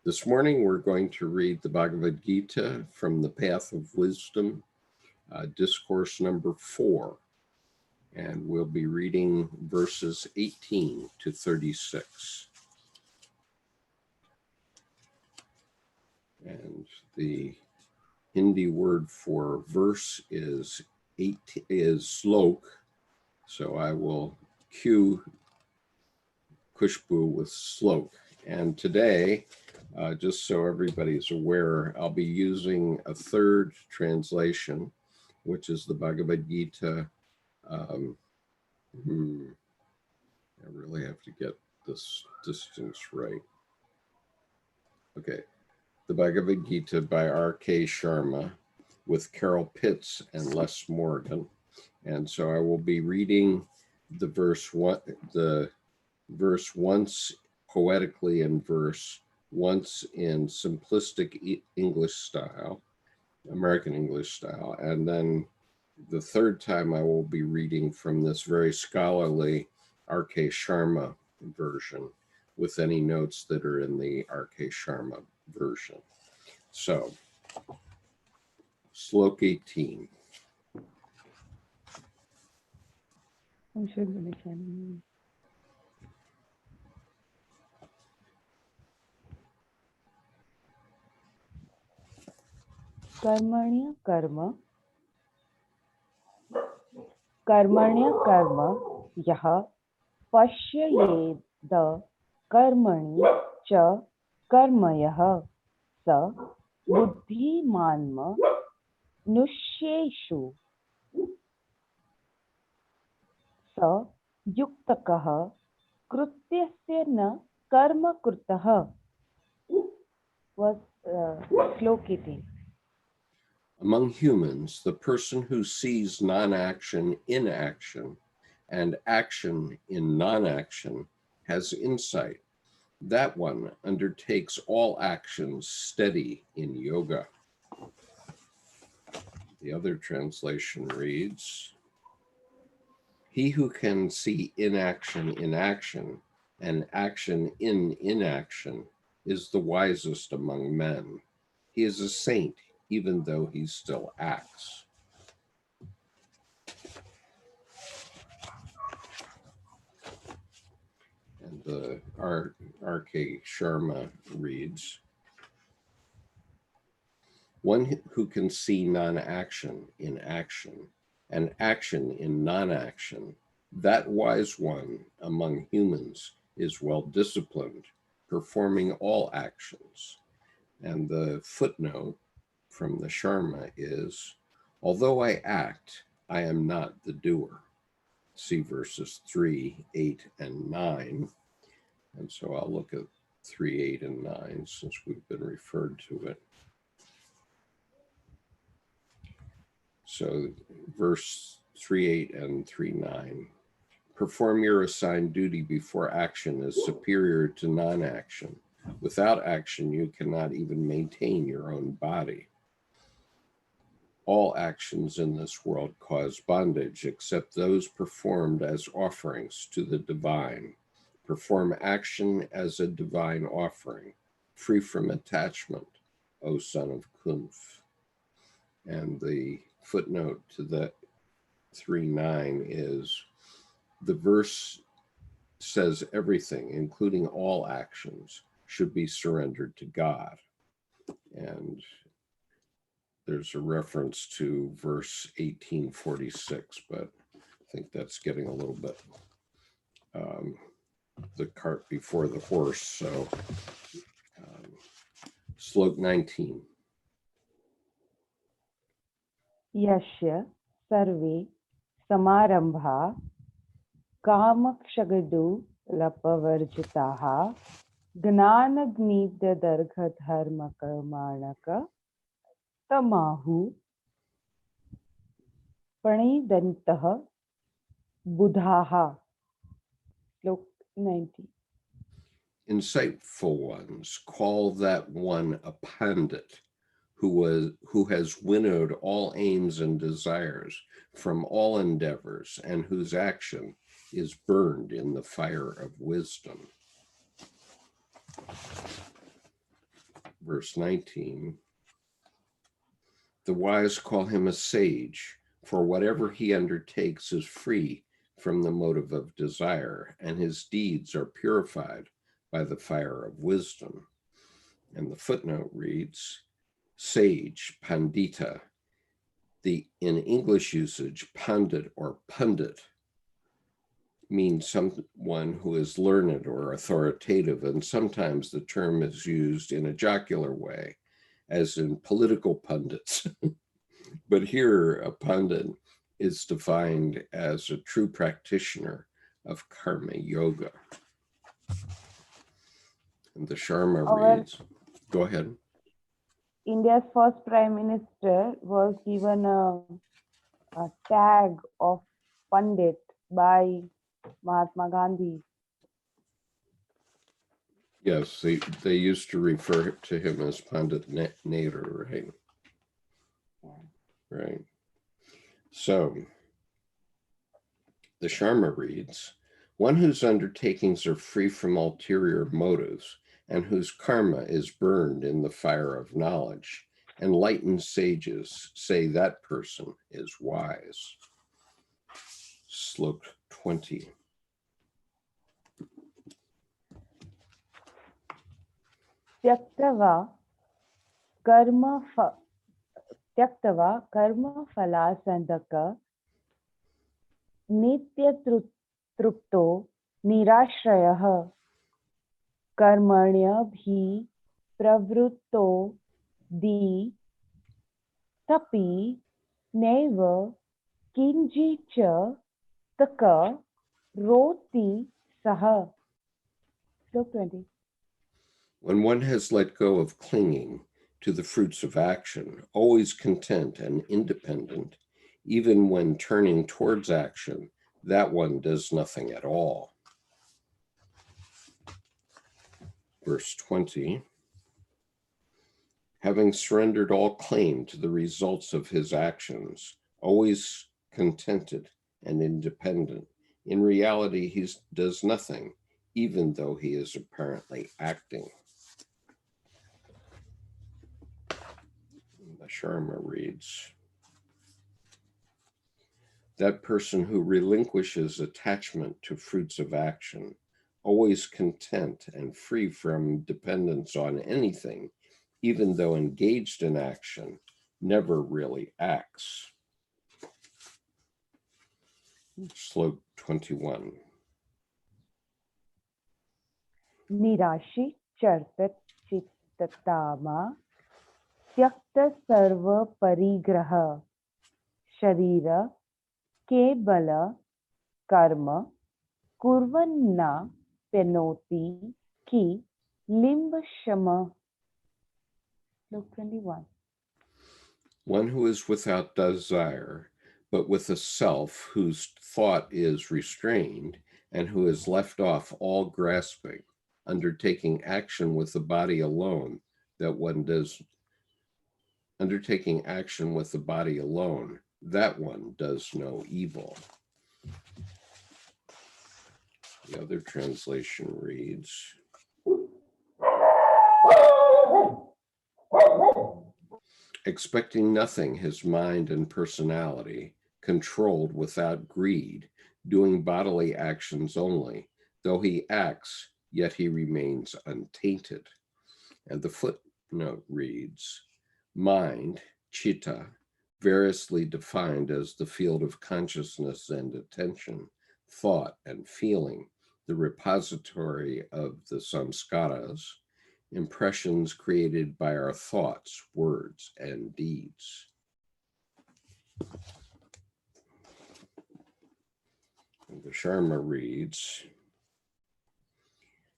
This morning we're going to read the Bhagavad Gita from the Path of Wisdom, Discourse number 4, and we'll be reading verses 18 to 36. And the Hindi word for verse is slok, so I will cue Khushboo with slok. And today, just so everybody's aware, I'll be using a third translation, which is the Bhagavad Gita. I really have to get this distance right. Okay, the Bhagavad Gita by R.K. Sharma with Carol Pitts and Les Morgan. And so I will be reading the verse once poetically in verse, once in simplistic English style, American English style, and then the third time I will be reading from this very scholarly R.K. Sharma version with any notes that are in the R.K. Sharma version. So, Slok 18. Karmanya karma yaha pashyayed karmani cha karmayah sa buddhimanma nusheshu sa yuktakah krutyasya na karma krutah. Was Slok 18. Among humans, the person who sees non-action in action and action in non-action has insight. That one undertakes all actions steady in yoga. The other translation reads, he who can see inaction in action and action in inaction is the wisest among men. He is a saint, even though he still acts. And the R.K. Sharma reads, one who can see non-action in action and action in non-action, that wise one among humans is well disciplined, performing all actions. And the footnote from the Sharma is, although I act, I am not the doer. See verses 3, 8, and 9. And so I'll look at 3, 8, and 9 since we've been referred to it. So verse 3, 8, and 3, 9. Perform your assigned duty before action is superior to non-action. Without action, you cannot even maintain your own body. All actions in this world cause bondage, except those performed as offerings to the divine. Perform action as a divine offering, free from attachment, O son of Kunf. And the footnote to that 3:9 is, the verse says everything, including all actions, should be surrendered to God. And there's a reference to verse 1846, but I think that's getting a little bit the cart before the horse. So, Slok 19. Yashya sarve samarambha kamakshagadu lapavarjitaha gnanagnidya dargha dharma karmanaka tamahu pranidantah buddhaha. Slok 19. Insightful ones call that one a pandit who has winnowed all aims and desires from all endeavors and whose action is burned in the fire of wisdom. verse 19, the wise call him a sage, for whatever he undertakes is free from the motive of desire, and his deeds are purified by the fire of wisdom. And the footnote reads, sage, pandita. In English usage, pandit or pundit means someone who is learned or authoritative, and sometimes the term is used in a jocular way, as in political pundits. But here, a pundit is defined as a true practitioner of karma yoga. And the Sharma reads, go ahead. India's first prime minister was given a tag of Pandit by Mahatma Gandhi. Yes, they used to refer to him as Pandit Nehru, right? Yeah. Right. So, the Sharma reads, one whose undertakings are free from ulterior motives and whose karma is burned in the fire of knowledge, enlightened sages say that person is wise. Slok 20. Tyaktava karma phalasandaka nitya trupto nirashrayah karmanyabhi pravrutto di tapi neva kinjicha taka roti saha. Slok 20. When one has let go of clinging to the fruits of action, always content and independent, even when turning towards action, that one does nothing at all. Verse 20, having surrendered all claim to the results of his actions, always contented and independent, in reality he does nothing, even though he is apparently acting. The Sharma reads, that person who relinquishes attachment to fruits of action, always content and free from dependence on anything, even though engaged in action, never really acts. Slok 21. Nirashi chartat chittatama tyakta sarva parigraha sharira kebala karma kurvanna penoti ki limba shama. Slok 21. One who is without desire, but with a self whose thought is restrained and who has left off all grasping, undertaking action with the body alone, that one does no evil. The other translation reads, expecting nothing, his mind and personality, controlled without greed, doing bodily actions only, though he acts, yet he remains untainted. And the footnote reads, mind, chitta, variously defined as the field of consciousness and attention, thought and feeling, the repository of the samskaras, impressions created by our thoughts, words, and deeds. And the Sharma reads,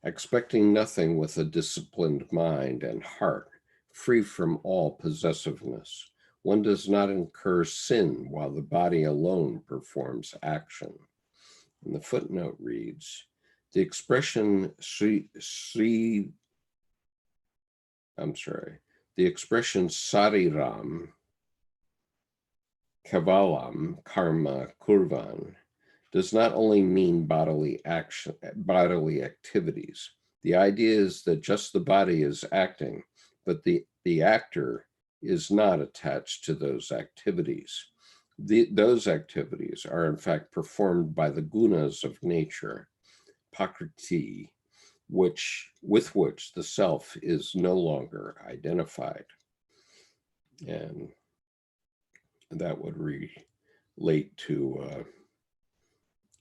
expecting nothing with a disciplined mind and heart, free from all possessiveness, one does not incur sin while the body alone performs action. And the footnote reads, the expression sariram kavalam karma kurvan does not only mean bodily activities. The idea is that just the body is acting, but the actor is not attached to those activities. Those activities are in fact performed by the gunas of nature, prakriti, with which the self is no longer identified. And that would relate to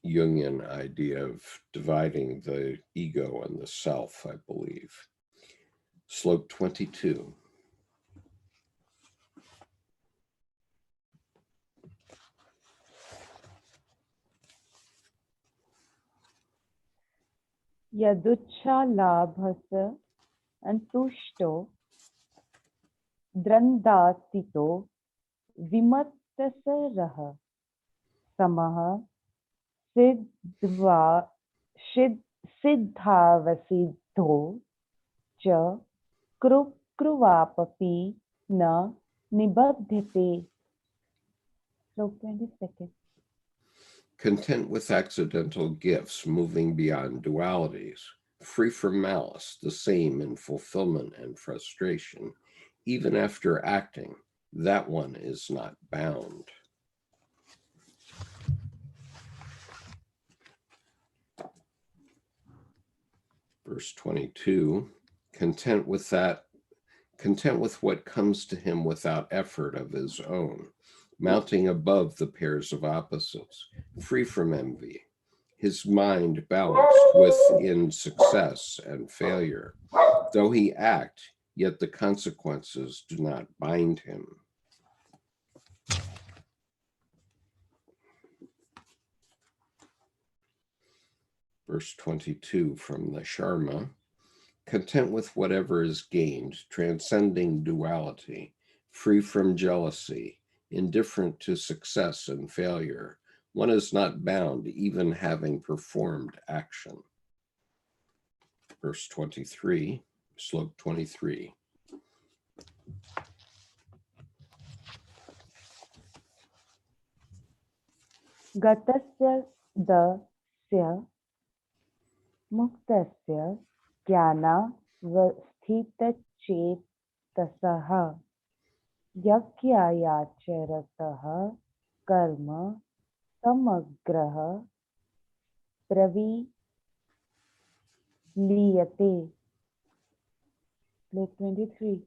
Jungian idea of dividing the ego and the self, I believe. Slope 22. Yaduchalabhasa antushto drandasito vimattasaraha samaha siddhavasidho cha krukruvapapi na nibadhyate. Slope 22nd. Content with accidental gifts, moving beyond dualities, free from malice, the same in fulfillment and frustration, even after acting, that one is not bound. Verse 22, content with what comes to him without effort of his own, mounting above the pairs of opposites, free from envy, his mind balanced within success and failure. Though he act, yet the consequences do not bind him. Verse 22 from the Sharma, content with whatever is gained, transcending duality, free from jealousy, indifferent to success and failure. One is not bound, even having performed action. Verse 23, slope 23. Gatasya dasya muktasya jnana vasthitachetasah yakyayacharatah karma samagraha praviliyate. Slope 23.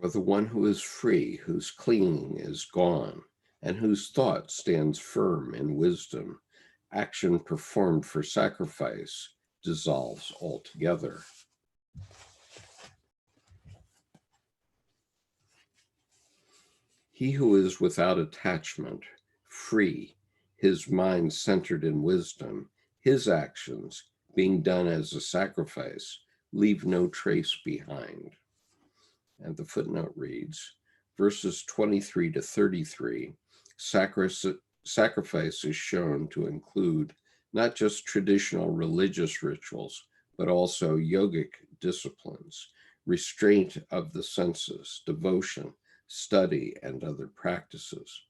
For the one who is free, whose clinging is gone, and whose thought stands firm in wisdom, action performed for sacrifice dissolves altogether. He who is without attachment, free, his mind centered in wisdom, his actions, being done as a sacrifice, leave no trace behind. And the footnote reads, verses 23 to 33, sacrifice is shown to include not just traditional religious rituals, but also yogic disciplines, restraint of the senses, devotion, study, and other practices.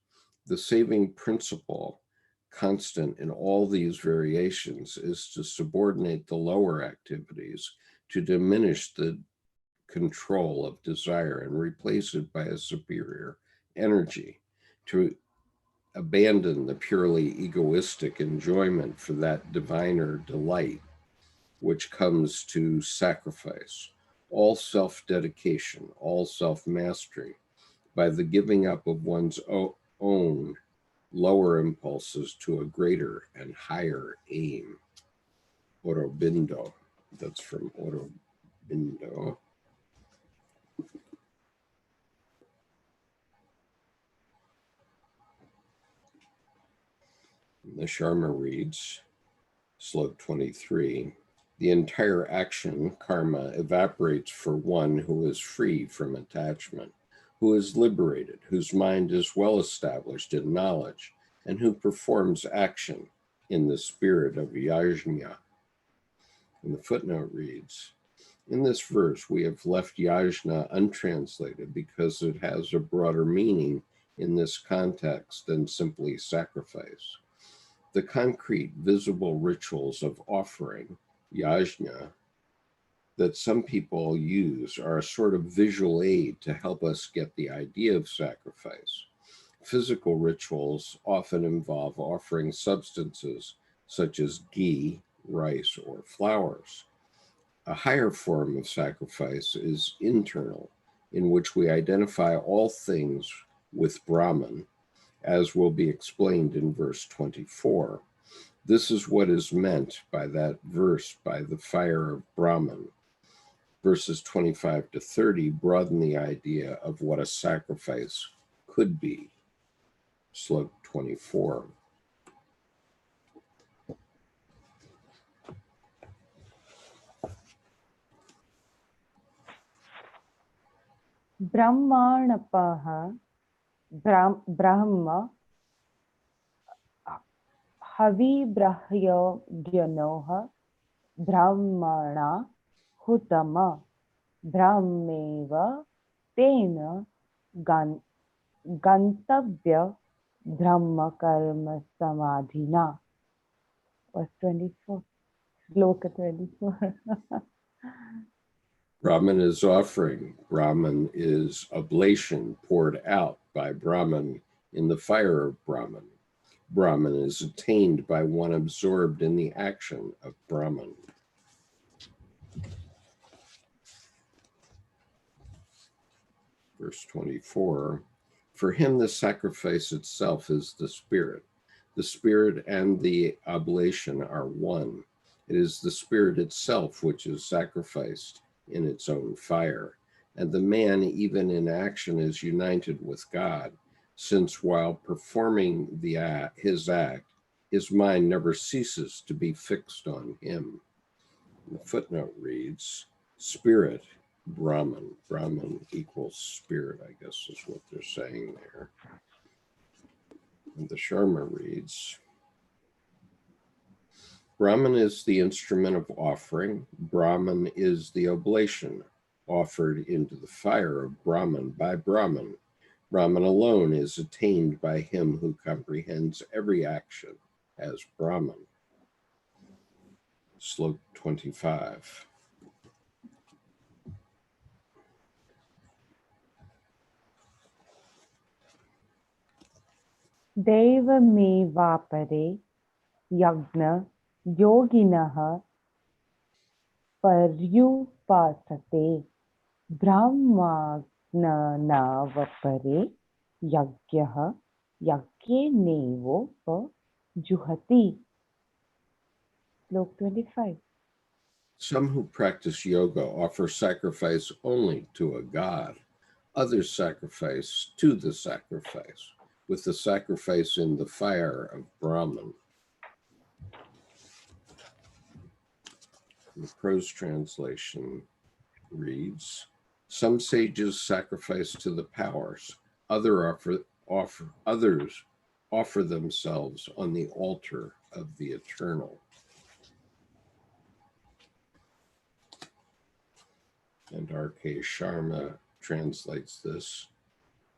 The saving principle, constant in all these variations, is to subordinate the lower activities, to diminish the control of desire and replace it by a superior energy, to abandon the purely egoistic enjoyment for that diviner delight which comes to sacrifice, all self-dedication, all self-mastery, by the giving up of one's own lower impulses to a greater and higher aim. Aurobindo, that's from Aurobindo. The Sharma reads, slope 23, the entire action, karma, evaporates for one who is free from attachment, who is liberated, whose mind is well established in knowledge, and who performs action in the spirit of yajna. And the footnote reads, in this verse, we have left yajna untranslated because it has a broader meaning in this context than simply sacrifice. The concrete, visible rituals of offering, yajna, that some people use are a sort of visual aid to help us get the idea of sacrifice. Physical rituals often involve offering substances such as ghee, rice, or flowers. A higher form of sacrifice is internal, in which we identify all things with Brahman, as will be explained in verse 24. This is what is meant by that verse, by the fire of Brahman. Verses 25 to 30 broaden the idea of what a sacrifice could be. Slok 24. Brahmanapaha Brahma Havibrahyo Gyanoha Brahmana Hutama Brahmeva Tena Gantavya Brahma Karma Samadhina. Verse 24. Sloka 24. Brahman is offering. Brahman is oblation poured out by Brahman in the fire of Brahman. Brahman is attained by one absorbed in the action of Brahman. Verse 24, for him the sacrifice itself is the spirit. The spirit and the oblation are one. It is the spirit itself which is sacrificed in its own fire, and the man even in action is united with God, since while performing his act, his mind never ceases to be fixed on him. The footnote reads, spirit, Brahman. Brahman equals spirit, I guess is what they're saying there. And the Sharma reads, Brahman is the instrument of offering. Brahman is the oblation offered into the fire of Brahman by Brahman. Brahman alone is attained by him who comprehends every action as Brahman. Slok 25. Devamevapare Yagna Yoginaha Paryupasate Brahmagnanavapare Yagyaha Yagye Nevo Juhati. Slok 25. Some who practice yoga offer sacrifice only to a god. Others sacrifice to the sacrifice, with the sacrifice in the fire of Brahman. The prose translation reads, some sages sacrifice to the powers, others offer themselves on the altar of the eternal. And R.K. Sharma translates this,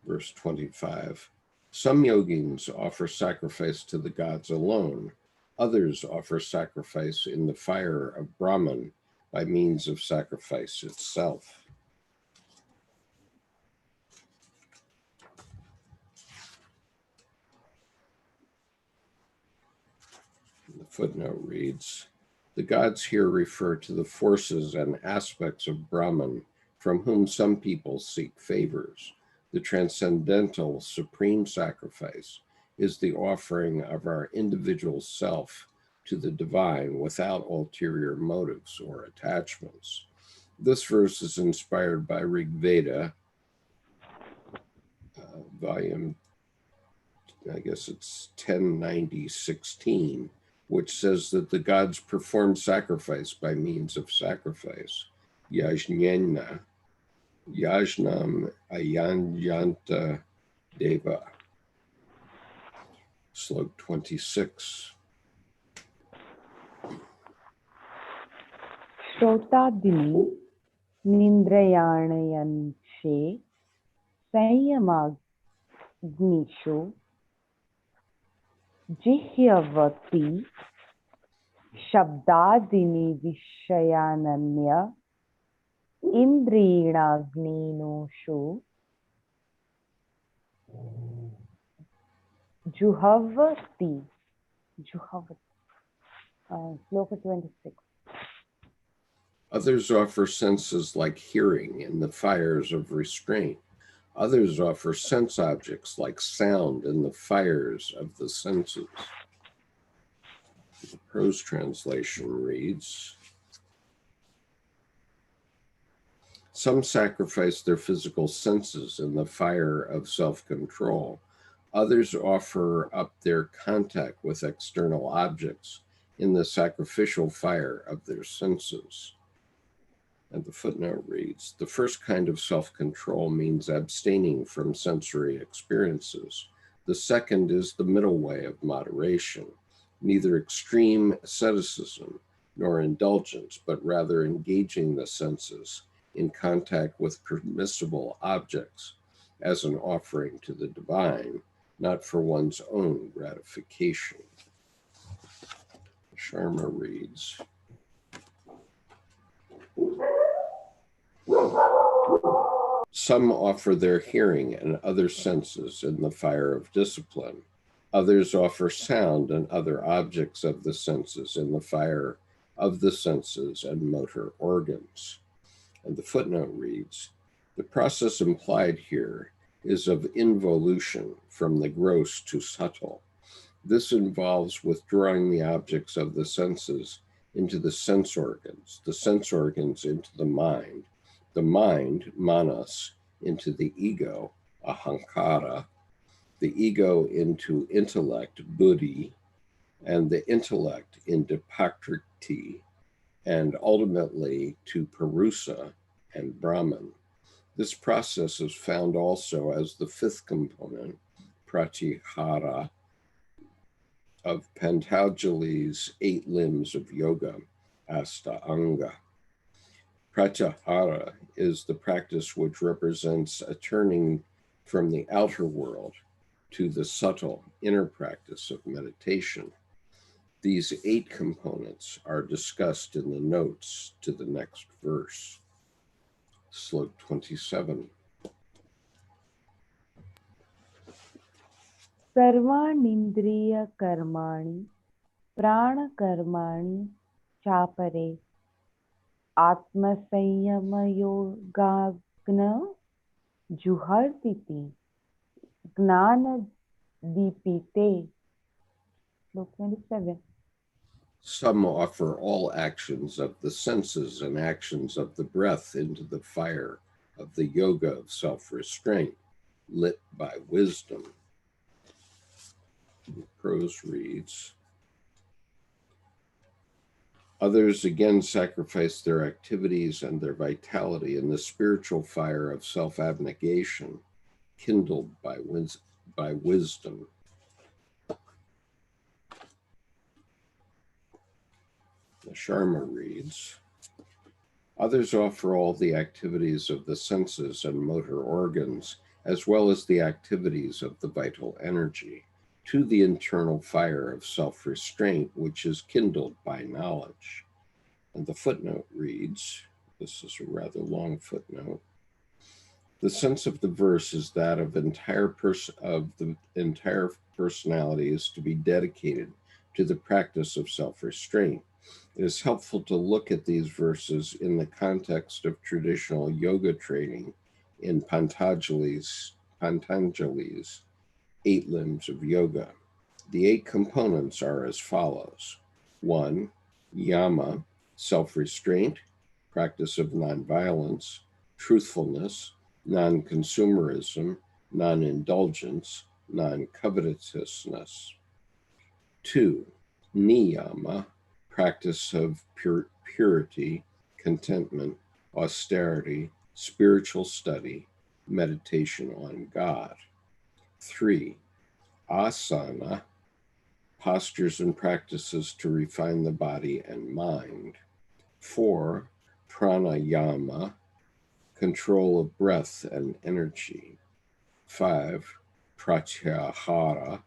verse 25. Some yogins offer sacrifice to the gods alone. Others offer sacrifice in the fire of Brahman by means of sacrifice itself. The footnote reads, the gods here refer to the forces and aspects of Brahman from whom some people seek favors. The transcendental supreme sacrifice is the offering of our individual self to the divine without ulterior motives or attachments. This verse is inspired by Rig Veda, volume, I guess it's 1090:16, which says that the gods perform sacrifice by means of sacrifice. Yajnana, Yajnam Ayanjanta Deva. Slok 26. Shrotadini Nindrayanayanshe Sanyamagnishu Jihyavati Shabdadini Vishayananya Indriyagninushu Juhavati. Sloka 26. Others offer senses like hearing in the fires of restraint. Others offer sense objects like sound in the fires of the senses. The prose translation reads, some sacrifice their physical senses in the fire of self-control. Others offer up their contact with external objects in the sacrificial fire of their senses. And the footnote reads, the first kind of self-control means abstaining from sensory experiences. The second is the middle way of moderation, neither extreme asceticism nor indulgence, but rather engaging the senses in contact with permissible objects as an offering to the divine, not for one's own gratification. Sharma reads, some offer their hearing and other senses in the fire of discipline. Others offer sound and other objects of the senses in the fire of the senses and motor organs. And the footnote reads, the process implied here is of involution from the gross to subtle. This involves withdrawing the objects of the senses into the sense organs into the mind, manas, into the ego, ahankara, the ego into intellect, buddhi, and the intellect into prakriti, and ultimately to Purusa and Brahman. This process is found also as the fifth component, pratyahara, of Patanjali's 8 limbs of yoga, Astanga. Pratyahara is the practice which represents a turning from the outer world to the subtle inner practice of meditation. These 8 components are discussed in the notes to the next verse. Slok 27. Sarvanindriya karmani prana karmani chapare atma sanyama yogagna juhartiti gnana dipite. Slok 27. Some offer all actions of the senses and actions of the breath into the fire of the yoga of self-restraint, lit by wisdom. The prose reads, others again sacrifice their activities and their vitality in the spiritual fire of self-abnegation, kindled by wisdom. The Sharma reads, others offer all the activities of the senses and motor organs, as well as the activities of the vital energy, to the internal fire of self-restraint, which is kindled by knowledge. And the footnote reads, this is a rather long footnote, the sense of the verse is that of the entire personality is to be dedicated to the practice of self-restraint. It is helpful to look at these verses in the context of traditional yoga training in Patanjali's 8 limbs of yoga. The 8 components are as follows. 1, yama, self-restraint, practice of nonviolence, truthfulness, non-consumerism, non-indulgence, non-covetousness. 2, niyama, practice of purity, contentment, austerity, spiritual study, meditation on God. 3, asana, postures and practices to refine the body and mind. 4, pranayama, control of breath and energy. 5, pratyahara,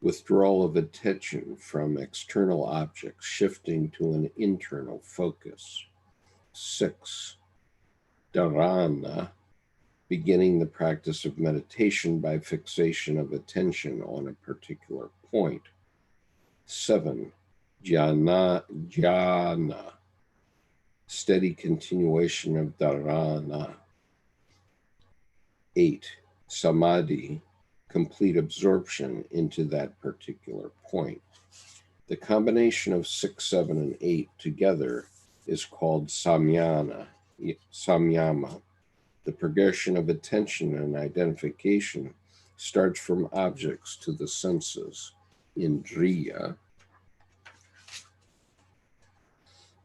withdrawal of attention from external objects, shifting to an internal focus. 6, dharana, beginning the practice of meditation by fixation of attention on a particular point. 7. Jnana, steady continuation of dharana. 8. Samadhi, complete absorption into that particular point. The combination of 6, 7, and 8 together is called samyama. The progression of attention and identification starts from objects to the senses, indriya,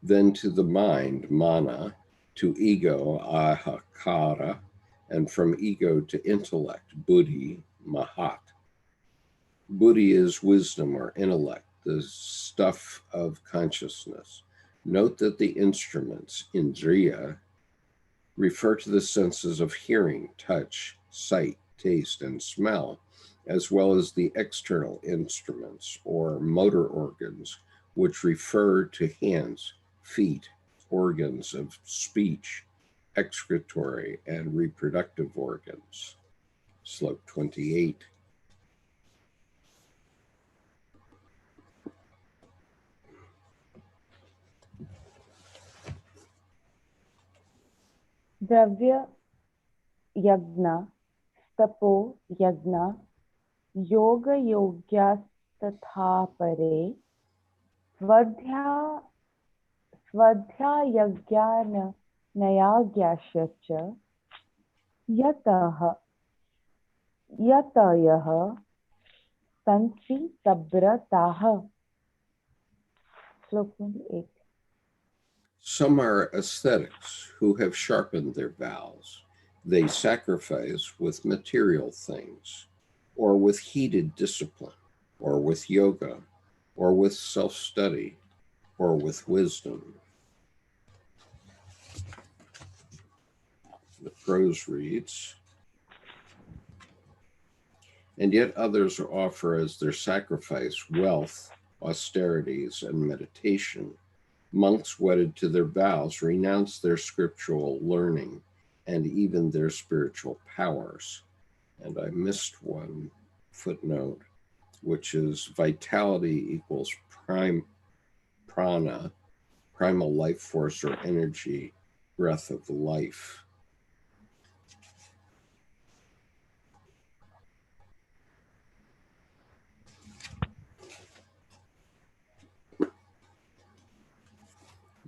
then to the mind, mana, to ego, ahakara, and from ego to intellect, buddhi, mahat. Buddhi is wisdom or intellect, the stuff of consciousness. Note that the instruments, indriya, refer to the senses of hearing, touch, sight, taste, and smell, as well as the external instruments or motor organs, which refer to hands, feet, organs of speech, excretory, and reproductive organs. Slope 28. Dravya yagna, tapo yagna, yoga yogya tatha pare, svadhya yagya nayagyasya cha, yatayah tansi tabrataha. Slope 28. Some are ascetics who have sharpened their vows. They sacrifice with material things, or with heated discipline, or with yoga, or with self-study, or with wisdom. The prose reads, and yet others offer as their sacrifice wealth, austerities, and meditation. Monks wedded to their vows renounce their scriptural learning and even their spiritual powers. And I missed one footnote, which is vitality equals prana, primal life force or energy, breath of life.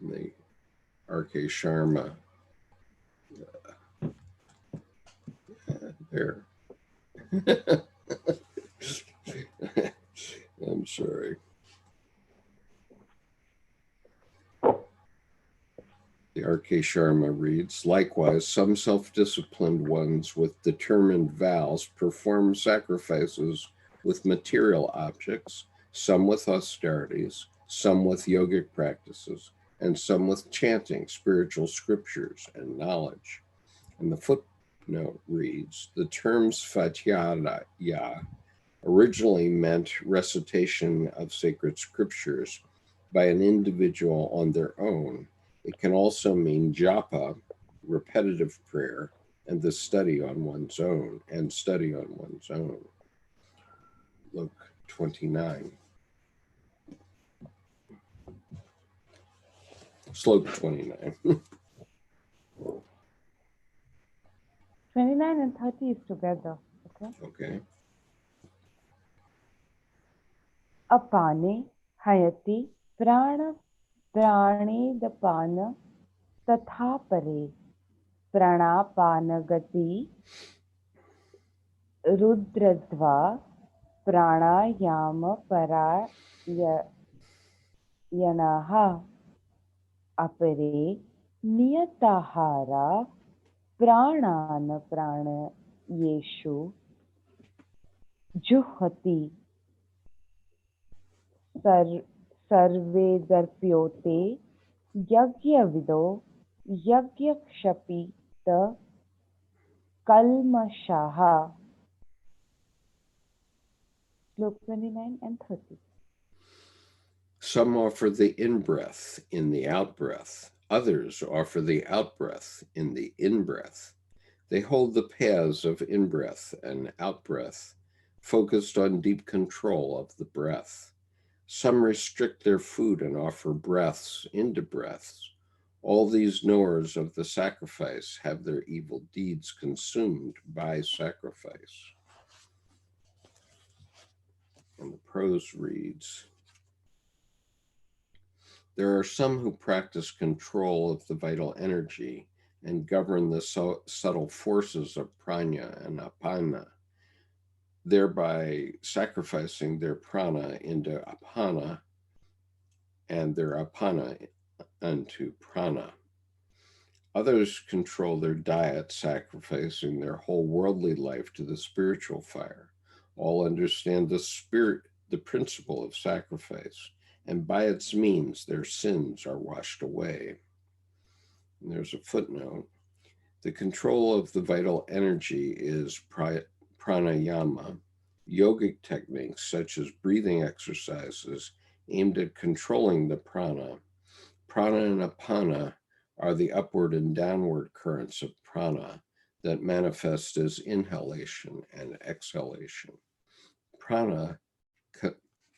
The R.K. Sharma there. I'm sorry. The R.K. Sharma reads, likewise, some self-disciplined ones with determined vows perform sacrifices with material objects, some with austerities, some with yogic practices, and some with chanting, spiritual scriptures, and knowledge. And the footnote reads, the terms Fatihaya originally meant recitation of sacred scriptures by an individual on their own. It can also mean japa, repetitive prayer, and the study on one's own, Look, 29. Slope 29. 29 and 30 is together. Okay. Okay. Apane hayati prana pranedapana tatha pare pranapanagati rudradva pranayama parayanaha apare niyatahara pranana pranayeshu juhati sarve darpyote yagyavido yagyakshapita kalmashaha. Slope 29 and 30. Some offer the in-breath in the out-breath, Others offer the out-breath in the in-breath. They hold the paths of in-breath and out-breath, focused on deep control of the breath. Some restrict their food and offer breaths into breaths. All these knowers of the sacrifice have their evil deeds consumed by sacrifice. And the prose reads, there are some who practice control of the vital energy and govern the subtle forces of prana and apana, thereby sacrificing their prana into apana and their apana unto prana. Others control their diet, sacrificing their whole worldly life to the spiritual fire. All understand the principle of sacrifice, and by its means their sins are washed away. And there's a footnote. The control of the vital energy is pranayama. Yogic techniques such as breathing exercises aimed at controlling the prana. Prana and apana are the upward and downward currents of prana that manifest as inhalation and exhalation. Prana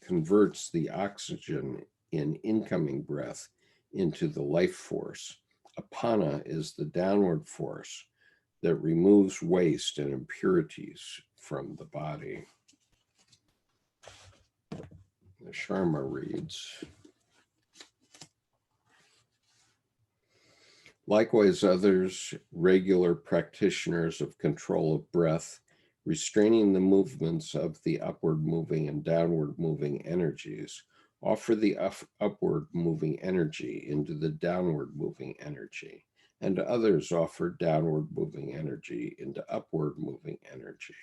converts the oxygen in incoming breath into the life force. Apana is the downward force that removes waste and impurities from the body. The Sharma reads, likewise, others, regular practitioners of control of breath, restraining the movements of the upward moving and downward moving energies, offer the upward moving energy into the downward moving energy, and others offer downward moving energy into upward moving energy.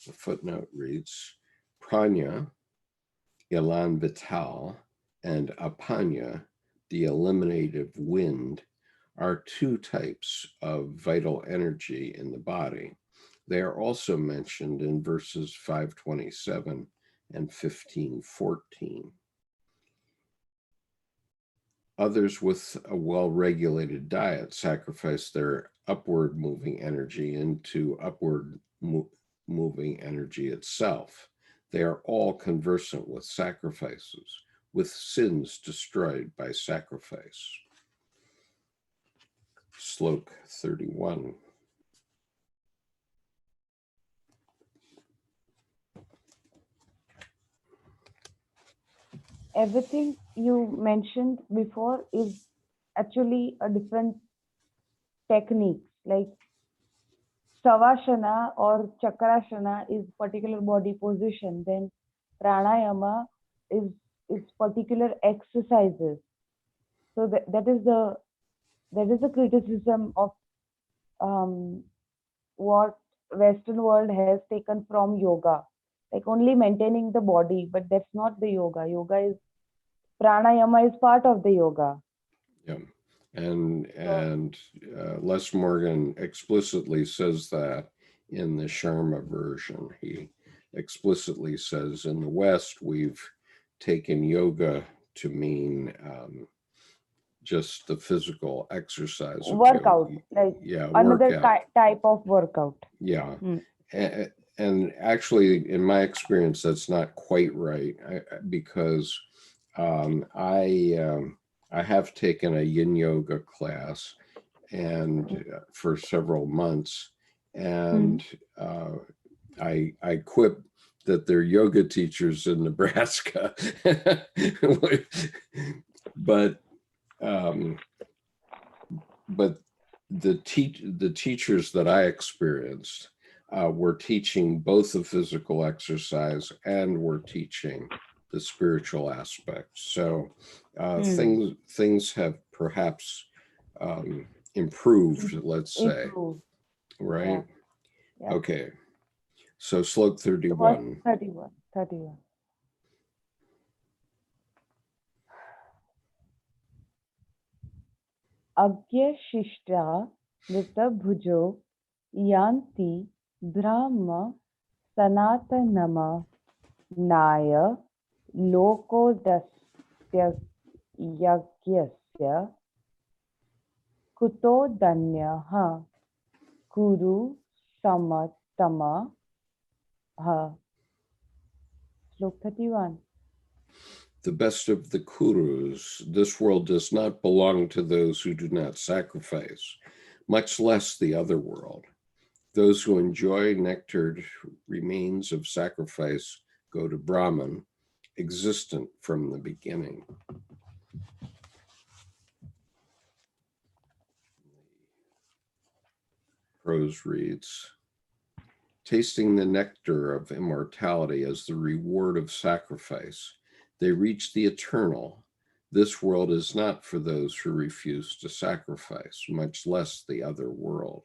The footnote reads, prana, elan vital, and apanya, the eliminative wind, are two types of vital energy in the body. They are also mentioned in verses 527 and 1514. Others with a well-regulated diet sacrifice their upward moving energy into upward moving energy itself. They are all conversant with sacrifices, with sins destroyed by sacrifice. Slok 31. Everything you mentioned before is actually a different technique. Like Savasana or Chakrasana is particular body position. Then Pranayama is particular exercises. So that is the criticism of what Western world has taken from yoga. Like only maintaining the body, but that's not the yoga. Yoga is pranayama is part of the yoga. Yeah, and Les Morgan explicitly says that in the Sharma version. He explicitly says in the West we've taken yoga to mean just the physical exercise of workout, yoga. like yeah, another workout. type of workout. Yeah. And actually, in my experience, that's not quite right, because I have taken a yin yoga class and for several months, and I quip that they're yoga teachers in Nebraska, but the teachers that I experienced were teaching both the physical exercise and were teaching the spiritual aspect. So things have perhaps improved, let's say, right? Yeah. Okay. So Slok 31. 31. Agya Shishta Vrita Bhujo Yanti Brahma Sanatanama Naya Loko Dasya Yagyasya kuto danyaha kuru samatama ha. Slok 31. The best of the Kurus, this world does not belong to those who do not sacrifice, much less the other world. Those who enjoy nectared remains of sacrifice go to Brahman, existent from the beginning. Prose reads, tasting the nectar of immortality as the reward of sacrifice, they reach the eternal. This world is not for those who refuse to sacrifice, much less the other world.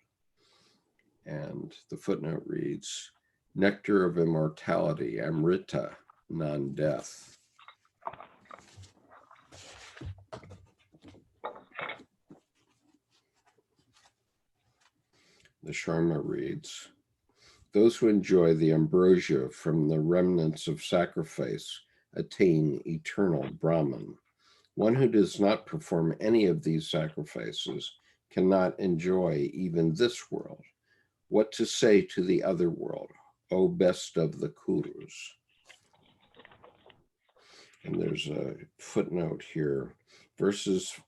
And the footnote reads, nectar of immortality, amrita, non-death. The Sharma reads, those who enjoy the ambrosia from the remnants of sacrifice attain eternal Brahman. One who does not perform any of these sacrifices cannot enjoy even this world. What to say to the other world, O best of the Kurus? And there's a footnote here. Verses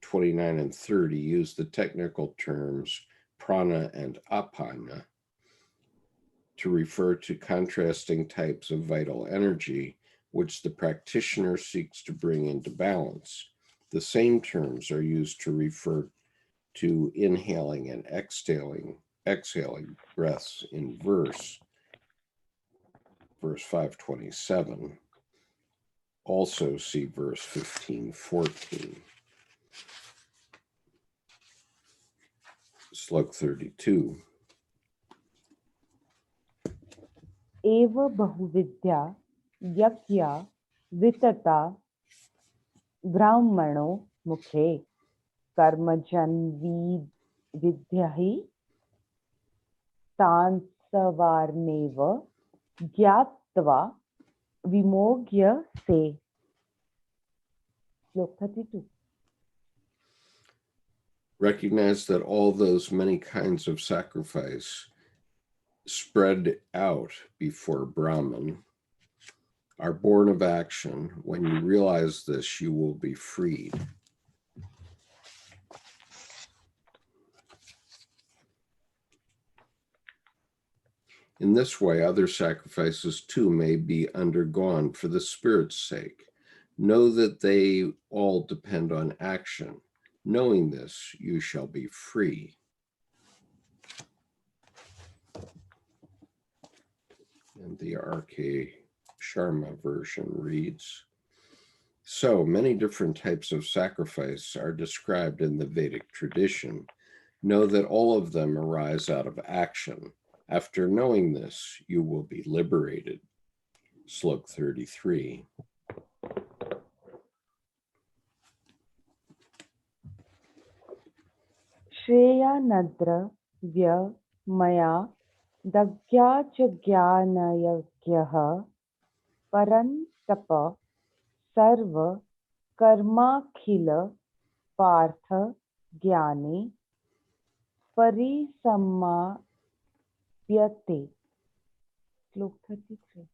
29 and 30 use the technical terms prana and apana to refer to contrasting types of vital energy, which the practitioner seeks to bring into balance. The same terms are used to refer to inhaling and exhaling breaths in verse 527. Also see verse 15-14. Slok 32. Eva bahuvidya yakya vitata brahmano mukhe karmajan vidyahi tansavarneva gyatva vimogya se. Slok 32. Recognize that all those many kinds of sacrifice spread out before Brahman are born of action. When you realize this, you will be freed. In this way, other sacrifices too may be undergone for the spirit's sake. Know that they all depend on action. Knowing this, you shall be free. And the R.K. Sharma version reads, so many different types of sacrifice are described in the Vedic tradition. Know that all of them arise out of action. After knowing this, you will be liberated. Slok 33. Shreya nadra vya maya dagya cha jnanayagyaha parantapa sarva karmakhila partha jnane parisamayate. Slok 33.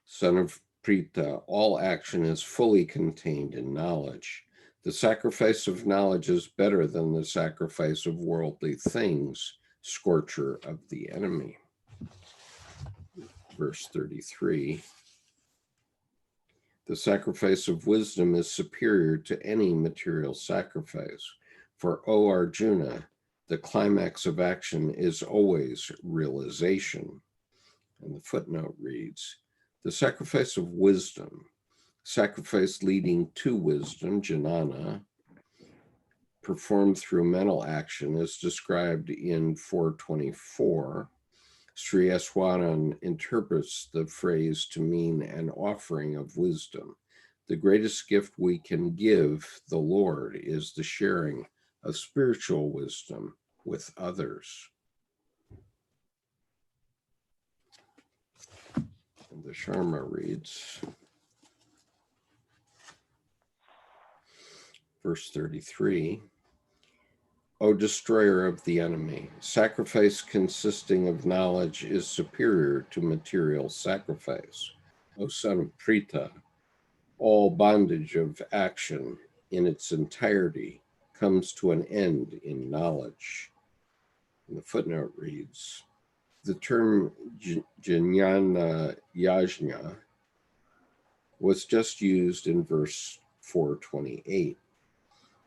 Son of Prita, all action is fully contained in knowledge. The sacrifice of knowledge is better than the sacrifice of worldly things, scorcher of the enemy. Verse 33. The sacrifice of wisdom is superior to any material sacrifice. For, O Arjuna, the climax of action is always realization. And the footnote reads, the sacrifice of wisdom, sacrifice leading to wisdom, jnana, performed through mental action, is described in 424. Sri Eswaran interprets the phrase to mean an offering of wisdom. The greatest gift we can give the Lord is the sharing of spiritual wisdom with others. And the Sharma reads, verse 33, O destroyer of the enemy, sacrifice consisting of knowledge is superior to material sacrifice. O son of Prita, all bondage of action in its entirety comes to an end in knowledge. And the footnote reads, the term jnana yajna was just used in verse 428.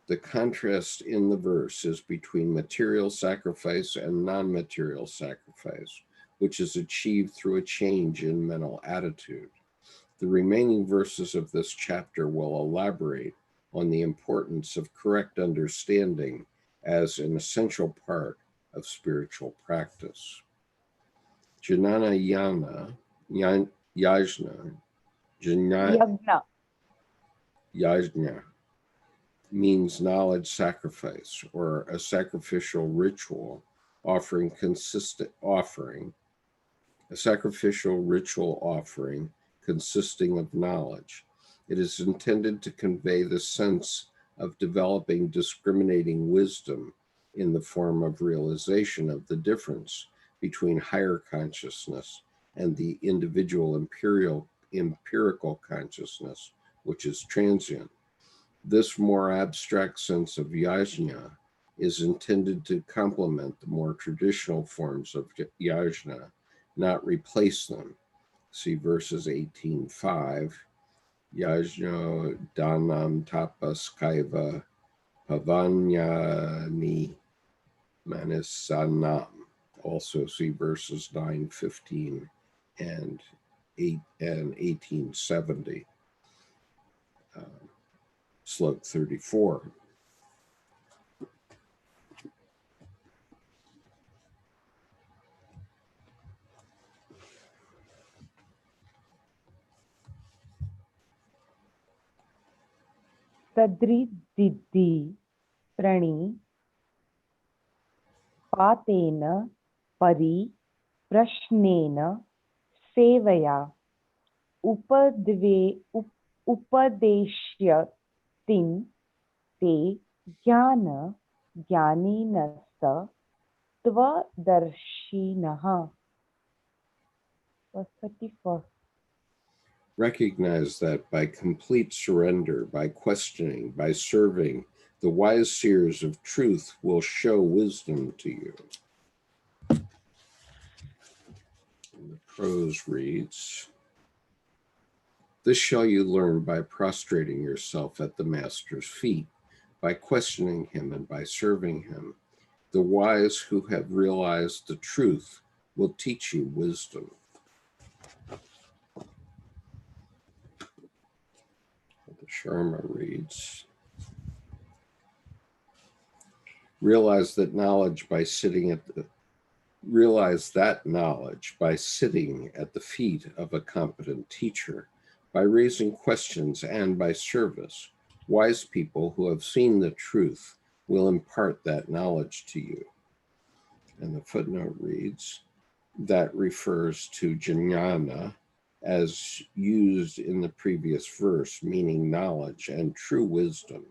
The contrast in the verse is between material sacrifice and non-material sacrifice, which is achieved through a change in mental attitude. The remaining verses of this chapter will elaborate on the importance of correct understanding as an essential part of spiritual practice. Jnana yajna, yajna means knowledge sacrifice, or a sacrificial ritual a sacrificial ritual offering consisting of knowledge. It is intended to convey the sense of developing discriminating wisdom in the form of realization of the difference between higher consciousness and the individual empirical consciousness, which is transient. This more abstract sense of yajna is intended to complement the more traditional forms of yajna, not replace them. See verses 18:5, yajna danam tapas kaiva pavanyani manisanam. Also see verses 9:15 and 1870. Slok 34. Tadriddhi prani patena pari prashnena sevaya upadeshya tin te jnana jnaninasta tvadarshinaha. 31st. Recognize that by complete surrender, by questioning, by serving, the wise seers of truth will show wisdom to you. And the prose reads, this shall you learn by prostrating yourself at the Master's feet, by questioning him and by serving him. The wise who have realized the truth will teach you wisdom. The Sharma reads, realize that knowledge by sitting at the feet of a competent teacher, by raising questions and by service. Wise people who have seen the truth will impart that knowledge to you. And the footnote reads, that refers to jnana as used in the previous verse, meaning knowledge and true wisdom.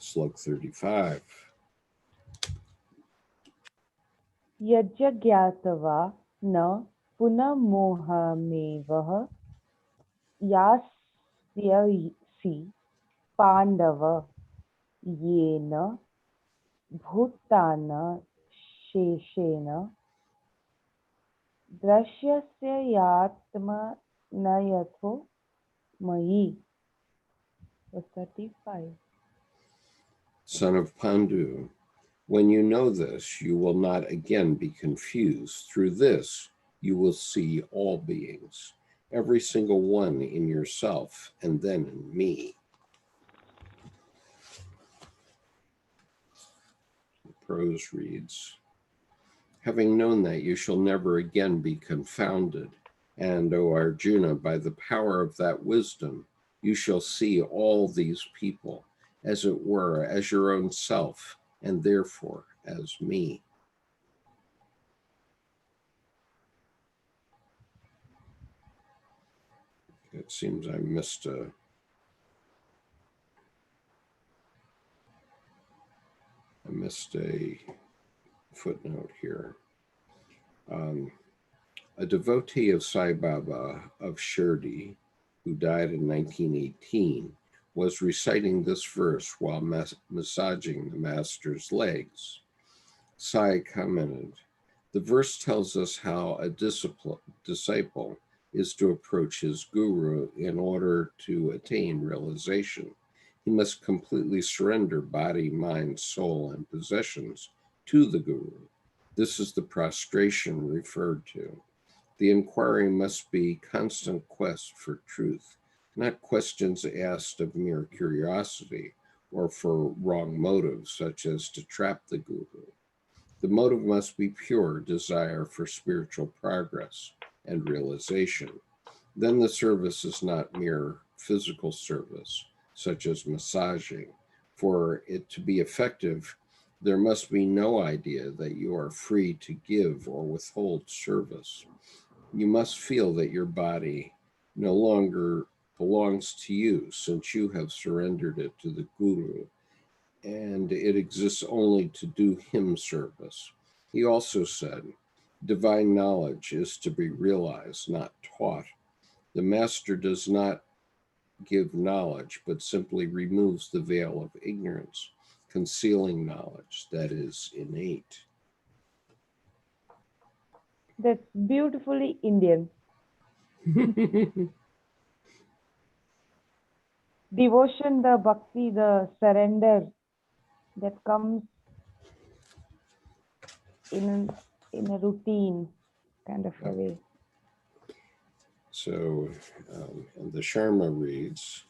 Slok 35. Yajyagyatava na punamohamevah yasyasi pandava yena bhutana sheshena drashyasya yatma nayatho mayi. 35. Son of Pandu, when you know this, you will not again be confused. Through this, you will see all beings, every single one in yourself, and then in me. The prose reads, having known that, you shall never again be confounded. And, O Arjuna, by the power of that wisdom, you shall see all these people, as it were, as your own self, and therefore as me. It seems I missed I missed a footnote here. A devotee of Sai Baba of Shirdi, who died in 1918, was reciting this verse while massaging the master's legs. Sai commented, "The verse tells us how a disciple is to approach his guru in order to attain realization. He must completely surrender body, mind, soul, and possessions to the guru. This is the prostration referred to. The inquiry must be constant quest for truth, not questions asked of mere curiosity or for wrong motives, such as to trap the guru. The motive must be pure desire for spiritual progress and realization. Then the service is not mere physical service, such as massaging. For it to be effective, there must be no idea that you are free to give or withhold service. You must feel that your body no longer belongs to you, since you have surrendered it to the guru, and it exists only to do him service." He also said, "Divine knowledge is to be realized, not taught. The master does not give knowledge, but simply removes the veil of ignorance, concealing knowledge that is innate." That's beautifully Indian. Devotion, the bhakti, the surrender that comes in a routine kind of a way. So, and the Sharma reads,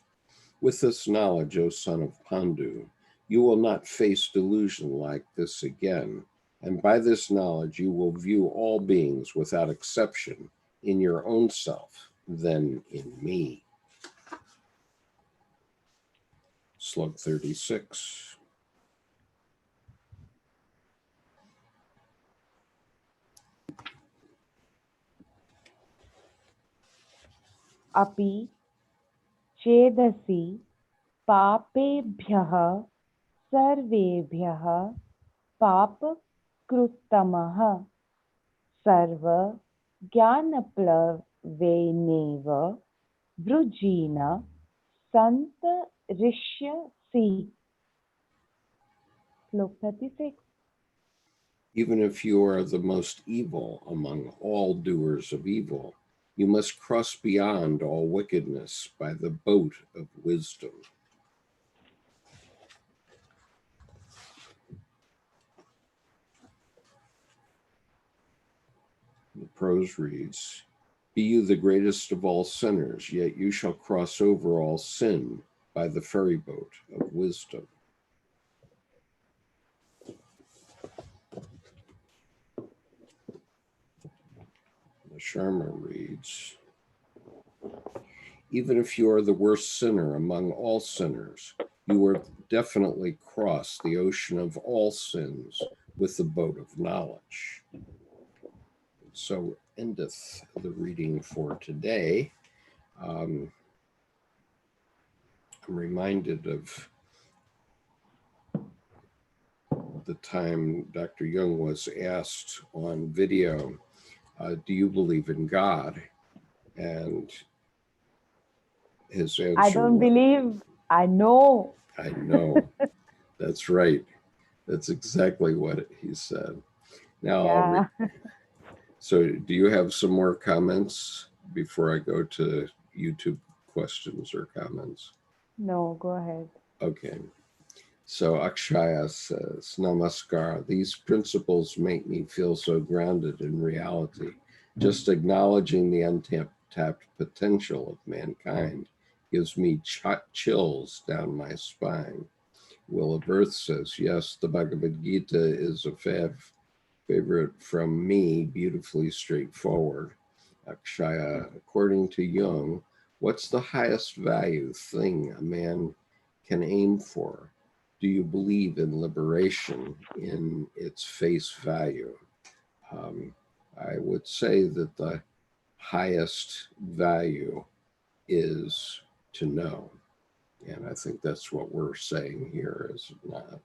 "With this knowledge, O son of Pandu, you will not face delusion like this again. And by this knowledge, you will view all beings without exception in your own self, then in me." Slok 36. Api chedasi papebhyah sarvebhyah pap kruttamah sarva jnanaplaveneva vrujina sant rishyasi. Slok 36. Even if you are the most evil among all doers of evil, you must cross beyond all wickedness by the boat of wisdom. The prose reads, "Be you the greatest of all sinners, yet you shall cross over all sin by the ferry boat of wisdom." The Sharma reads, "Even if you are the worst sinner among all sinners, you will definitely cross the ocean of all sins with the boat of knowledge." So endeth the reading for today. I'm reminded of the time Dr. Jung was asked on video, "Do you believe in God?" And his answer, I don't believe, I know. "I know." That's right. That's exactly what he said. Now, Yeah. So do you have some more comments before I go to YouTube questions or comments? No, go ahead. Okay. So Akshaya says, "Namaskar. These principles make me feel so grounded in reality. Just acknowledging the untapped potential of mankind gives me chills down my spine." Will of Earth says, "Yes, the Bhagavad Gita is a favorite from me, beautifully straightforward." Akshaya, according to Jung, what's the highest value thing a man can aim for? Do you believe in liberation in its face value? I would say that the highest value is to know. And I think that's what we're saying here, is it not?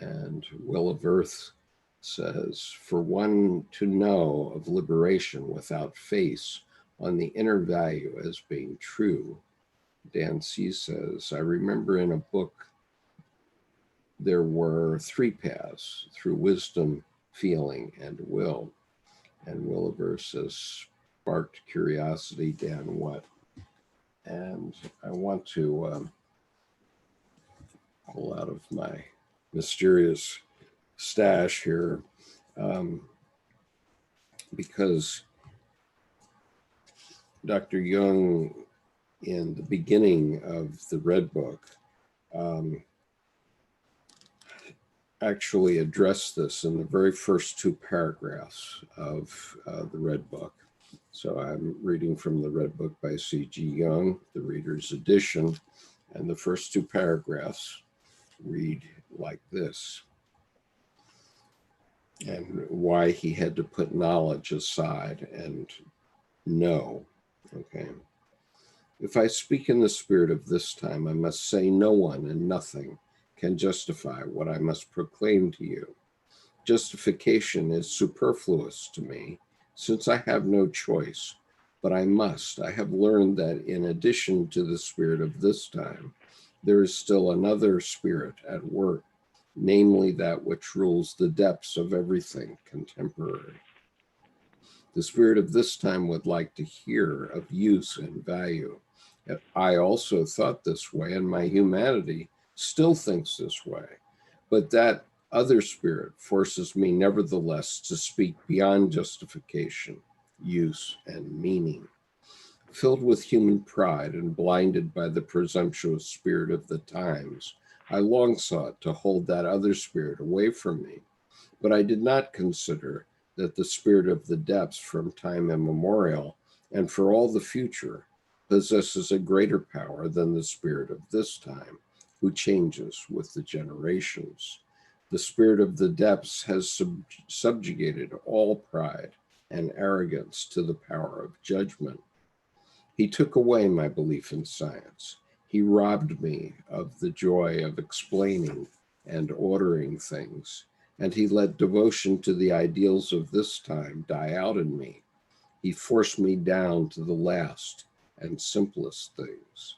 And Will of Earth says, for one to know of liberation without face on the inner value as being true. Dan C. says, I remember in a book there were 3 paths, through wisdom, feeling, and will. And Will of Earth says, sparked curiosity, Dan, what? And I want to pull out of my mysterious stash here, because Dr. Jung, in the beginning of the Red Book, actually addressed this in the very first 2 paragraphs of the Red Book. So I'm reading from the Red Book by C.G. Jung, the Reader's Edition, and the first 2 paragraphs read like this, and why he had to put knowledge aside and know. Okay. If I speak in the spirit of this time, I must say no one and nothing can justify what I must proclaim to you. Justification is superfluous to me, since I have no choice, but I must. I have learned that in addition to the spirit of this time, there is still another spirit at work, namely that which rules the depths of everything contemporary. The spirit of this time would like to hear of use and value. I also thought this way, and my humanity still thinks this way, but that other spirit forces me nevertheless to speak beyond justification, use, and meaning. Filled with human pride and blinded by the presumptuous spirit of the times, I long sought to hold that other spirit away from me, but I did not consider that the spirit of the depths from time immemorial and for all the future possesses a greater power than the spirit of this time, who changes with the generations. The spirit of the depths has subjugated all pride and arrogance to the power of judgment. He took away my belief in science. He robbed me of the joy of explaining and ordering things, and he let devotion to the ideals of this time die out in me. He forced me down to the last and simplest things.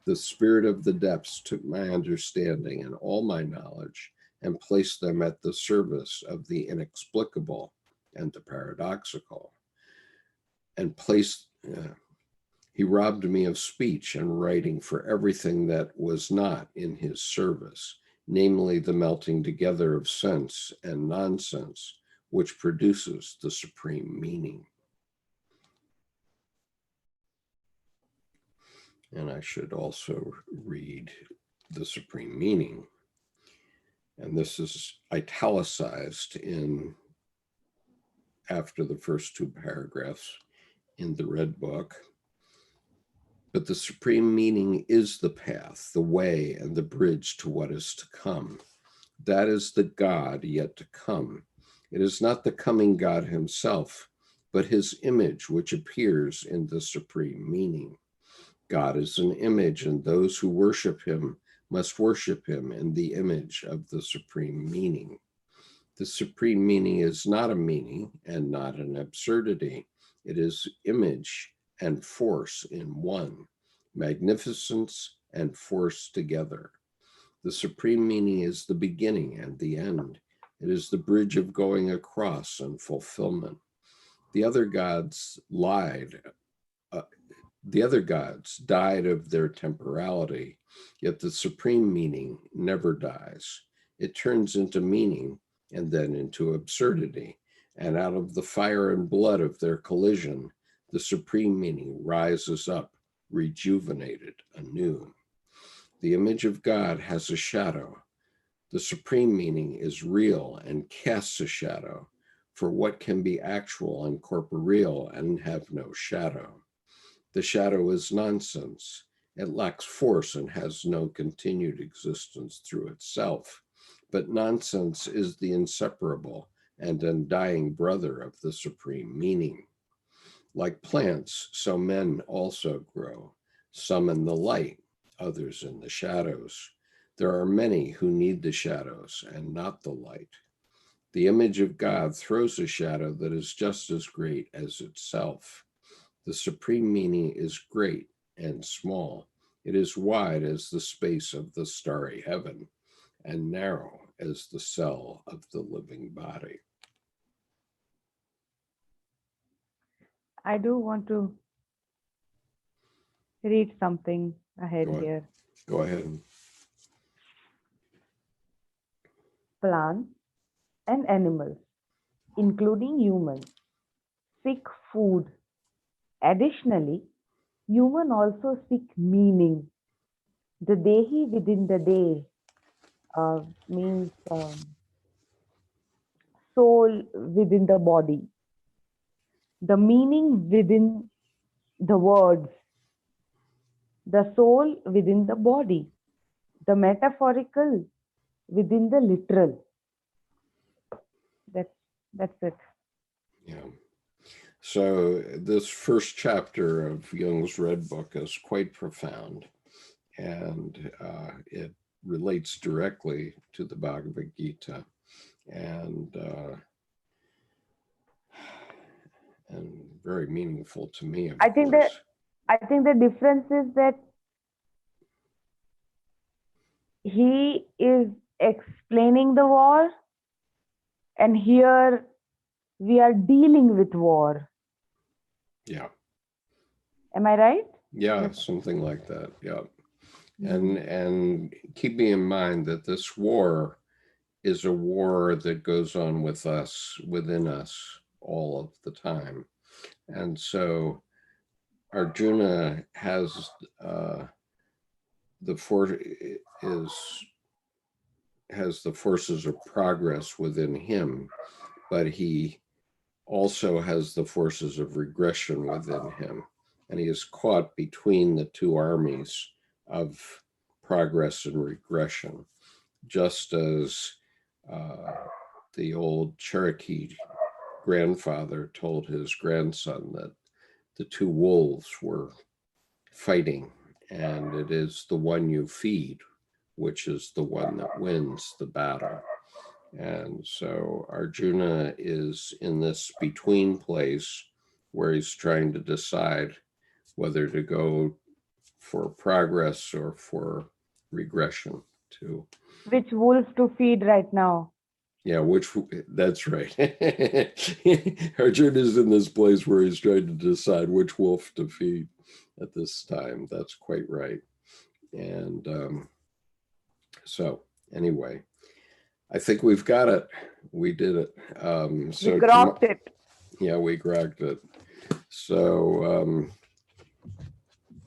The spirit of the depths took my understanding and all my knowledge and placed them at the service of the inexplicable and the paradoxical. And he robbed me of speech and writing for everything that was not in his service, namely the melting together of sense and nonsense, which produces the supreme meaning. And I should also read the supreme meaning. And this is italicized after the first 2 paragraphs in the Red Book. But the supreme meaning is the path, the way, and the bridge to what is to come. That is the God yet to come. It is not the coming God himself, but his image which appears in the supreme meaning. God is an image, and those who worship him must worship him in the image of the supreme meaning. The supreme meaning is not a meaning and not an absurdity. It is image and force in one, magnificence and force together. The supreme meaning is the beginning and the end. It is the bridge of going across and fulfillment. The other gods died of their temporality, yet the supreme meaning never dies. It turns into meaning and then into absurdity, and out of the fire and blood of their collision, the supreme meaning rises up, rejuvenated anew. The image of God has a shadow. The supreme meaning is real and casts a shadow, for what can be actual and corporeal and have no shadow? The shadow is nonsense. It lacks force and has no continued existence through itself. But nonsense is the inseparable and undying brother of the supreme meaning. Like plants, so men also grow, some in the light, others in the shadows. There are many who need the shadows and not the light. The image of God throws a shadow that is just as great as itself. The supreme meaning is great and small. It is wide as the space of the starry heaven and narrow as the cell of the living body. I do want to read something ahead Go ahead. here. Go ahead. Plants and animals, including humans, seek food. Additionally, humans also seek meaning. The dehi within the day means soul within the body. The meaning within the words. The soul within the body. The metaphorical within the literal. That's it. Yeah. So this first chapter of Jung's Red Book is quite profound, and it relates directly to the Bhagavad Gita, and very meaningful to me, of I think course. the difference is that he is explaining the war, and here we are dealing with war. Yeah. Am I right? Yeah, something like that. Yeah. And keeping in mind that this war is a war that goes on with us, within us, all of the time. And so Arjuna has the forces of progress within him, but he also has the forces of regression within him. And he is caught between the two armies of progress and regression, just as the old Cherokee grandfather told his grandson that the two wolves were fighting, and it is the one you feed which is the one that wins the battle. And so Arjuna is in this between place where he's trying to decide whether to go for progress or for regression too. Which wolf to feed right now? Yeah, that's right. Arjuna is in this place where he's trying to decide which wolf to feed at this time. That's quite right. And so anyway, I think we've got it. We did it. So we grokked it. Yeah, we grokked it. So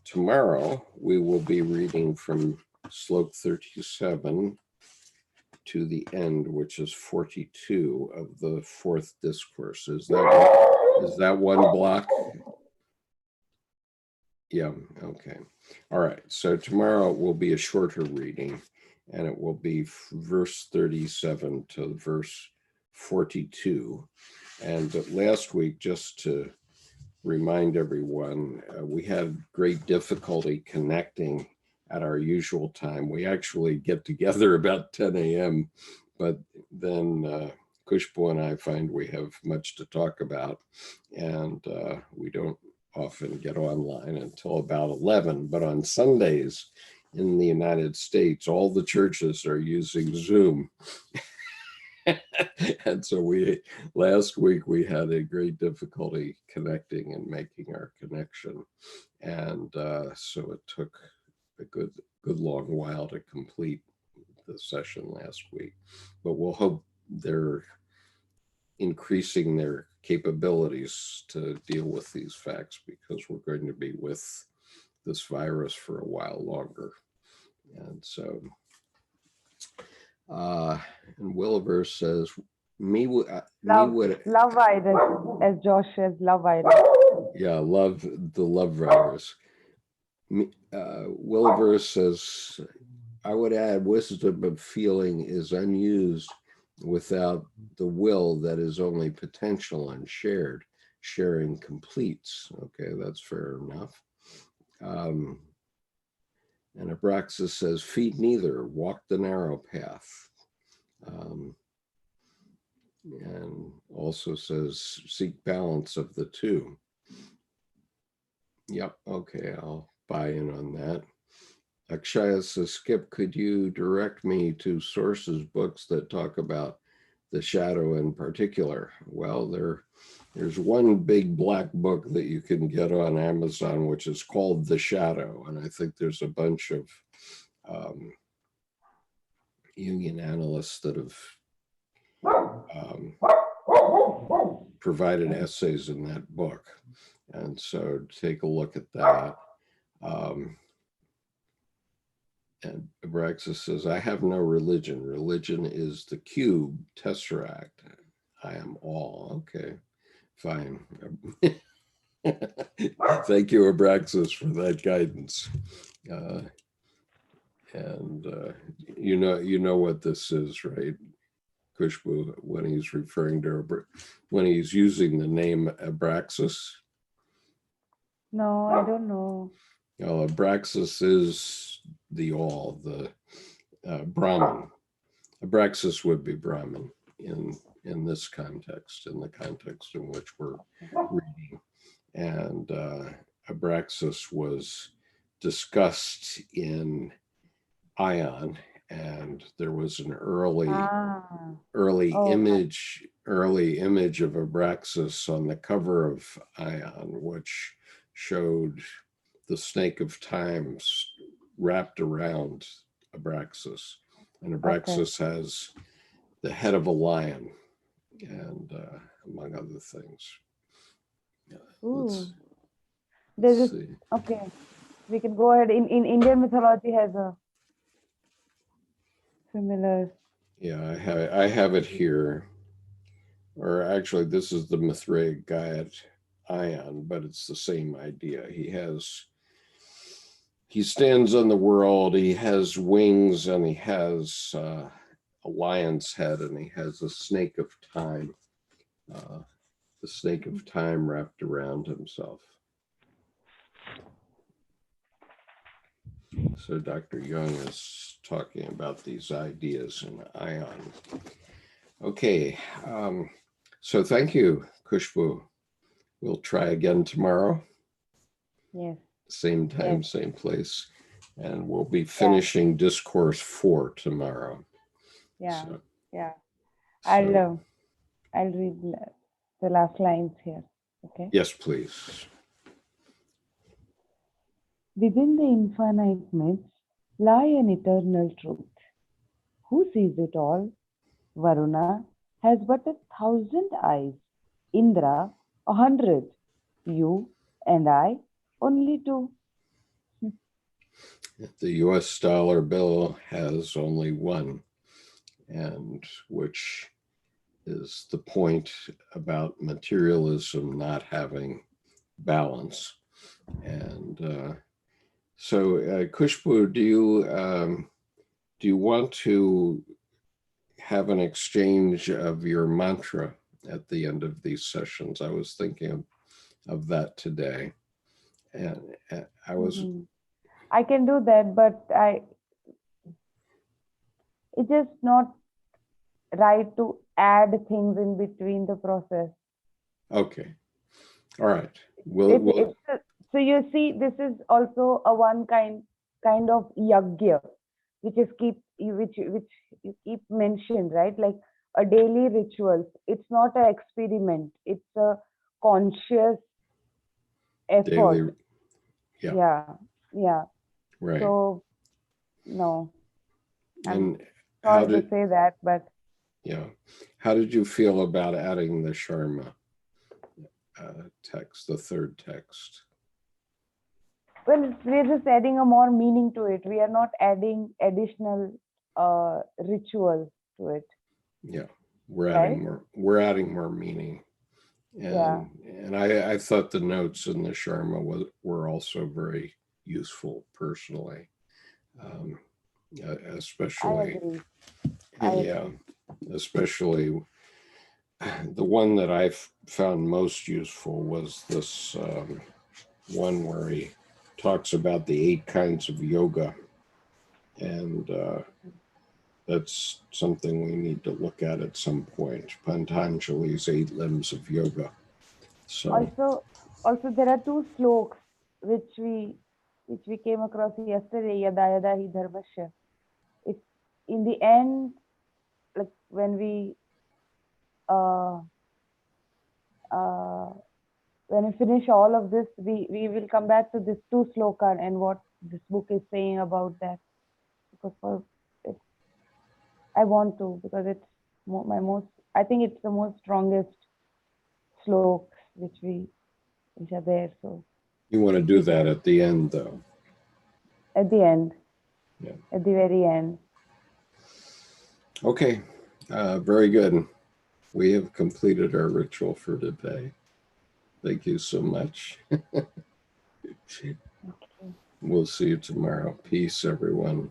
tomorrow we will be reading from Slope 37 to the end, which is 42 of the fourth discourse. Is that one block? Yeah, okay. All right, so tomorrow will be a shorter reading, and it will be verse 37 to verse 42. And last week, just to remind everyone, we had great difficulty connecting at our usual time. We actually get together about 10 a.m., but then Khushboo and I find we have much to talk about, and we don't often get online until about 11. But on Sundays in the United States, all the churches are using Zoom. And so last week we had a great difficulty connecting and making our connection. And so it took a good long while to complete the session last week. But we'll hope they're increasing their capabilities to deal with these facts, because we're going to be with this virus for a while longer. And so, and Williver says, love virus, as Josh says, love virus. Yeah, the love virus. Williver says, I would add, wisdom of feeling is unused without the will that is only potential and shared. Sharing completes. Okay, that's fair enough. And Abraxas says, feed neither, walk the narrow path. And also says, seek balance of the two. Yep, okay, I'll buy in on that. Akshaya says, Skip, could you direct me to sources, books that talk about the shadow in particular? Well, there's one big black book that you can get on Amazon, which is called The Shadow. And I think there's a bunch of Jungian analysts that have provided essays in that book. And so take a look at that. And Abraxas says, I have no religion. Religion is the cube, tesseract. I am all. Okay, fine. Thank you, Abraxas, for that guidance. You know what this is, right, Khushboo, when he's referring to, when he's using the name Abraxas? No, I don't know. Well, Abraxas is the all, the Brahman. Abraxas would be Brahman in this context, in the context in which we're reading. And Abraxas was discussed in Ion, and there was an early image of Abraxas on the cover of Ion, which showed the snake of time wrapped around Abraxas. And Abraxas has the head of a lion, and among other things. Okay, we can go ahead. In Indian mythology has a similar. Yeah, I have it here. Or actually, this is the Mithraic god Ion, but it's the same idea. He stands on the world, he has wings, and he has a lion's head, and he has a snake of time, the snake of time wrapped around himself. So Dr. Jung is talking about these ideas in Ion. Okay, so thank you, Khushboo. We'll try again tomorrow. Yes. Same time, same place. And we'll be finishing Discourse 4 tomorrow. Yeah, so, I'll read the last lines here. Okay. Yes, please. Within the infinite midst lie an eternal truth. Who sees it all? Varuna has but 1,000 eyes, Indra 100, you and I only 2. The US dollar bill has only one, and which is the point about materialism not having balance. And so, Khushboo, do you want to have an exchange of your mantra at the end of these sessions? I was thinking of that today, and I was. I can do that, but it's just not right to add things in between the process. Okay, all right. So you see, this is also a one kind of yagya, which you keep mentioned, right? Like a daily ritual. It's not an experiment. It's a conscious effort. Daily, yeah. Right. So no. And sorry to say that, but how did you feel about adding the Sharma text, the third text? Well, we're just adding a more meaning to it. We are not adding additional rituals to it. Yeah, we're adding more meaning. And I thought the notes in the Sharma were also very useful personally, especially. I agree. Especially the one that I found most useful was this one where he talks about the 8 kinds of yoga. And that's something we need to look at some point. Patanjali's 8 limbs of yoga. So Also there are 2 sloks which we came across yesterday. Yada yada hi dharmasya. It's in the end, like when we finish all of this, we will come back to this 2 sloka and what this book is saying about that. Because I want to, because it's I think it's the most strongest slokas which are there. So you want to do that at the end, though. At the end. Yeah. At the very end. Okay. Very good. We have completed our ritual for today. Thank you so much. Okay. We'll see you tomorrow. Peace, everyone.